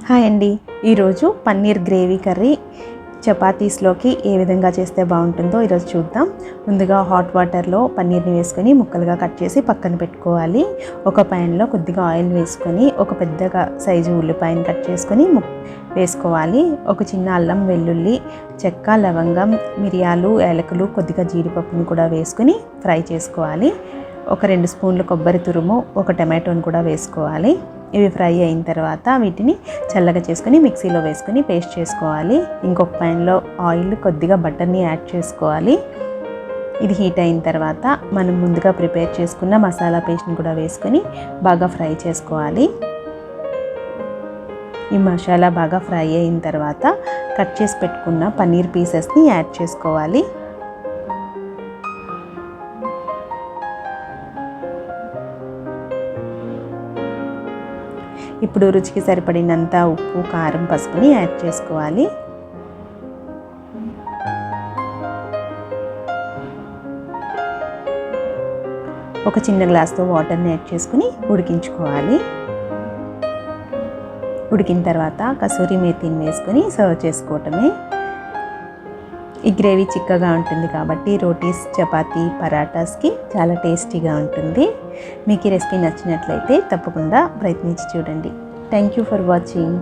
Hi అండి, ఈరోజు paneer gravy curry చపాతీస్లోకి ఏ విధంగా చేస్తే బాగుంటుందో ఈరోజు చూద్దాం. ముందుగా హాట్ వాటర్లో పన్నీర్ని వేసుకొని ముక్కలుగా కట్ చేసి పక్కన పెట్టుకోవాలి. ఒక ప్యాన్లో కొద్దిగా ఆయిల్ వేసుకొని ఒక పెద్దగా సైజు ఉల్లిపాయను కట్ చేసుకొని వేసుకోవాలి. ఒక చిన్న అల్లం వెల్లుల్లి చెక్క లవంగం మిరియాలు యాలకులు కొద్దిగా జీడిపప్పును కూడా వేసుకొని ఫ్రై చేసుకోవాలి. ఒక 2 స్పూన్లు కొబ్బరి తురుము ఒక టమాటోని కూడా వేసుకోవాలి. ఇవి ఫ్రై అయిన తర్వాత వీటిని చల్లగా చేసుకొని మిక్సీలో వేసుకొని పేస్ట్ చేసుకోవాలి. ఇంకొక ప్యాన్లో ఆయిల్ కొద్దిగా బటర్ని యాడ్ చేసుకోవాలి. ఇది హీట్ అయిన తర్వాత మనం ముందుగా ప్రిపేర్ చేసుకున్న మసాలా పేస్ట్ని కూడా వేసుకొని బాగా ఫ్రై చేసుకోవాలి. ఈ మసాలా బాగా ఫ్రై అయిన తర్వాత కట్ చేసి పెట్టుకున్న పన్నీర్ పీసెస్ని యాడ్ చేసుకోవాలి. ఇప్పుడు రుచికి సరిపడినంత ఉప్పు కారం పసుపుని యాడ్ చేసుకోవాలి. ఒక చిన్న గ్లాస్తో వాటర్ని యాడ్ చేసుకుని ఉడికించుకోవాలి. ఉడికిన తర్వాత కసూరి మేతిని వేసుకొని సర్వ్ చేసుకోవటమే. ఈ గ్రేవీ చిక్కగా ఉంటుంది కాబట్టి రోటీస్ చపాతీ పరాటాస్కి చాలా టేస్టీగా ఉంటుంది. మీకు ఈ రెసిపీ నచ్చినట్లయితే తప్పకుండా ప్రయత్నించి చూడండి. Thank you for watching.